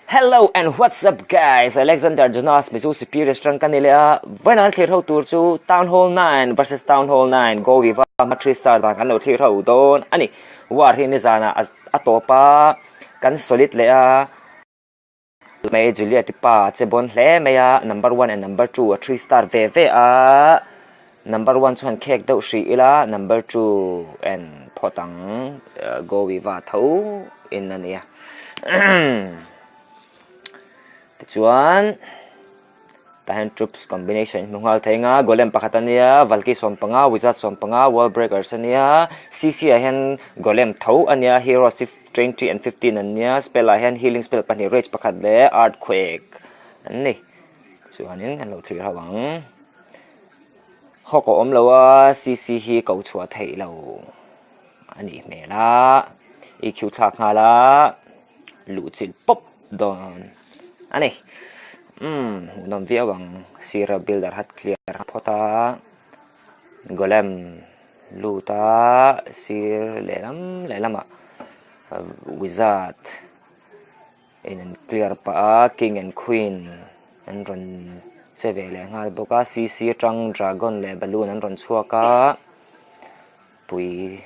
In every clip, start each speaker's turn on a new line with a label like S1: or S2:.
S1: Hello and what's up guys? Alexander Jonas Mizu Superior Strong Kanila. Vinyl clear how tour to Town Hall 9 versus Town Hall 9. Go viva matri star da kan lo clear how don. Ani war hin zana atopa kan solid lea. May Julia tipa chebon le maya number 1 and number 2 a 3-star VV a number 1 chuan cake do shi ila number 2 and potang go viva thau in ania. Chuan tahan troops combination mungal thainga golem pakhatania valki sompanga wizard sompanga wall breakers ania cc ahen golem tho ania hero 20 and 15 ania spell ahen healing spell pani rage pakhat le earthquake ani chuanin an lo thlir hawang hoko omlowa cc hi ko chua thei lo ani mela eq thak ngala luchil pop don ani non via bang sira builder hat clear pota golem luta sir lelama wizard in clear pa king and queen and run sevele ngal boka cc trăng dragon le balloon and run chuaka pui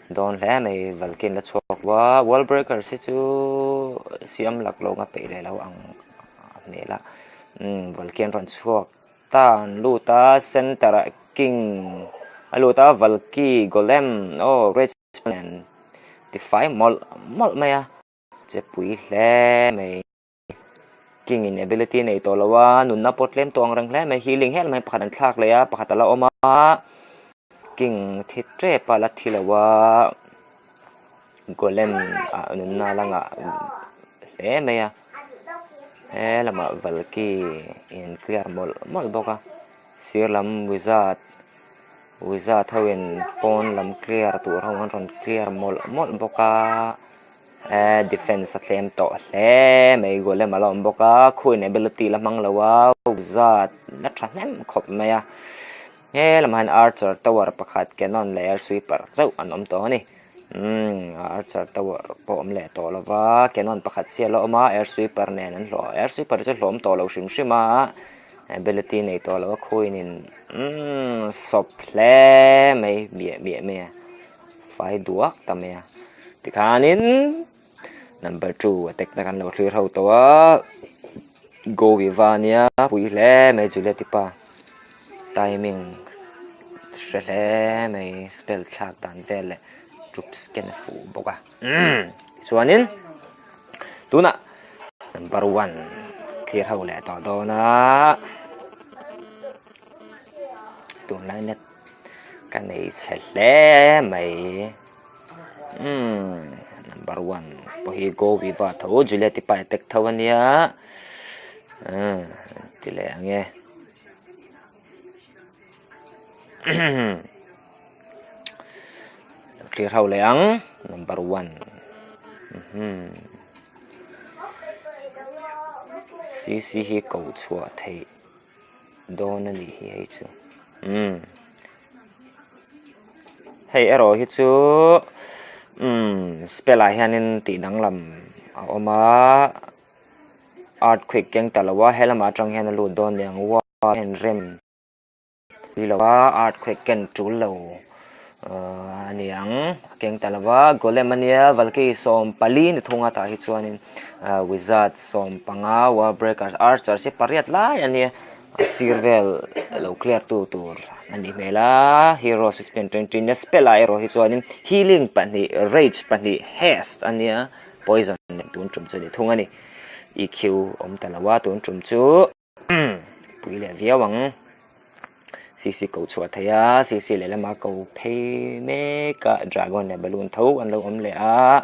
S1: don le mai valkin la chuak wa wall breaker si chu siam lak lo nga pe le lo ang nela valkian ron chuak tan luta center king luta valki golem rage plan defy mol maya che pui hle mai king in ability nei to lawa nun na potlem tong rang hle mai healing hel mai pakhat an thlak le ya pakhat ala oma king thitre pala thilawa golem nun na langa le maya lama valki in clear mol boka sirlam wizard hawin pon lam clear tur hawan ron clear mol boka defense athlem to hle mai golem alom boka queen ability lamang lawa wizard na tranem khop maya lam han archer tower pakhat cannon layer sweeper chau anom to ni archer tower po omle to lova cannon pakhat sialo oma air sweeper nen an lo air sweeper je hlom to lo shima ability nei to lo queen in sople mai me fai duak tamya tikanin number 2 attack na kan lo clear ho to go vivania pui le me julia tipa timing shele mai spell chak dan vele troops can fu boka chuanin tuna number 1 clear ho le to do na tun lai net kan nei chele mai number 1 po hi go viva tho juliet pa tek thawania tile ange clear how leang number 1 cc hi ko chua thei don ani hi chu hey ero hi chu spell a hianin ti danglam oma earthquake keng talawa helama atang hian lu don yang wa en rem dilawa earthquake ken tulo aniang keng talawa golemania valki som pali ni thunga ta hi chuanin wizard som panga wa breakers archer se pariat la ani sirvel lo clear tur ani mela hero 1620 ne spell hero hi chuanin healing pani rage pani haste ania poison tun trum chu ni thunga ni eq om talawa tun trum chu puile viawang cc ko chua thaya cc le lama ko phe me ka dragon le balloon tho an lo om le a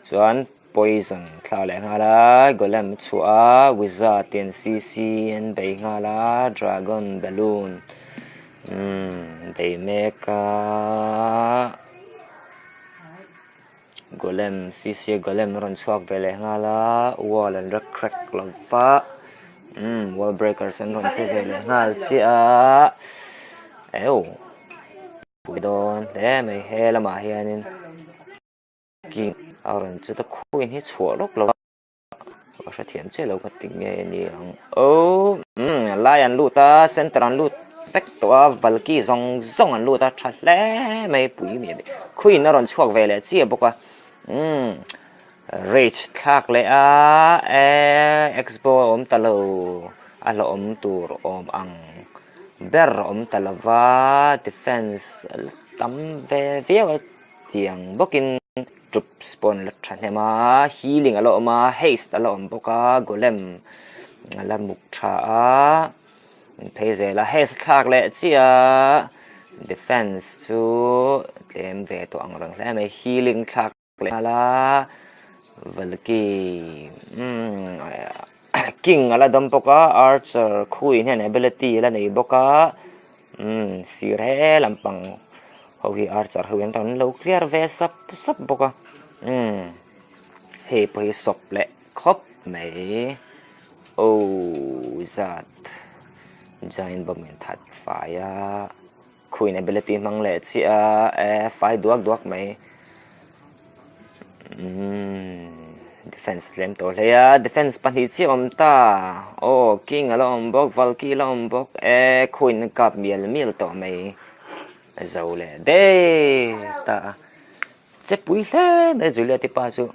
S1: chuan poison thla le ngala golem chua wizard ten cc en bei ngala dragon balloon they make golem cc golem ron chuak vele ngala wall and crack lova wall breakers and run se vele ngal chi a pui don le mai he lama hianin king ron chu ta khuin hi chua lok lo có sẽ thiện chế lâu cái tình nghe ni ô lai ăn lu ta center ăn lu vách toa valky zong zong ăn lu ta chặt lẽ mấy bụi mì khui nó còn chuộc về lại chia bốc à rage thắc lẽ expo ta lâu alo tu ang ber ta lava defense tắm về phía tiếng booking chụp spawn lật chặt mà healing alo mà haste alo boka golem là mục trả bây giờ là haste thắc lệ chia defense chu tem về to ang rang lẽ mà healing thắc lệ là valky king ala dam boka archer queen hen ability la nei boka sire lampang hoki archer huyen tan lo clear ve sap boka he po sop le khop mai o zat giant bomb that fire queen ability mang le chia fire duak mai defense lem to leya defense pani chi ta o king alom bok valky alom bok queen kap miel to mai zo le de ta che pui le me julia ti pa chu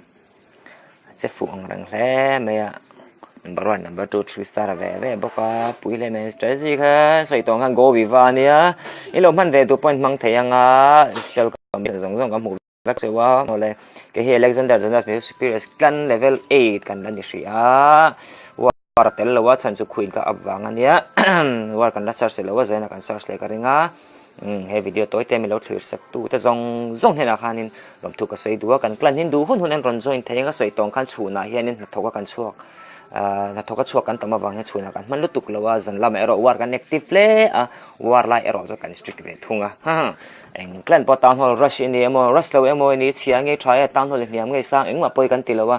S1: che fu ang rang le me ya number 1 number 2 3 star ve boka pui le me strategy kha soi tong han go viva nia ilom han ve tu point mang theyanga skill kam zong kam hu vak sewa mole ke hi alexander jonas me superior clan level 8 kan dan ni a war tel lo wa chan chu khuin ka abwang ania war kan la search lo wa zaina kan search le ka ringa he video toy te mi lo thlir sak tu te zong hena khanin lom thu ka sei duwa kan clan hin du hun an ron join thenga soi tong khan chuna hianin na thoka kan chuak na thoka chuak kan tama wang he chuna kan man lutuk lo wa zan lam ero war kan active le war la ero zo kan strict ve thunga eng clan po town hall rush in emo rush lo emo ni chiang nge try town hall ni am nge sang eng ma poi kan tilawa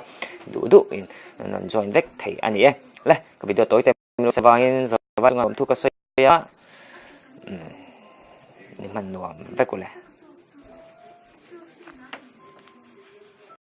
S1: du in non join vek thei ani e le ka video toy te mi lo sawangin zo wa ngam thu ka sei ya ni man nuam vek ko le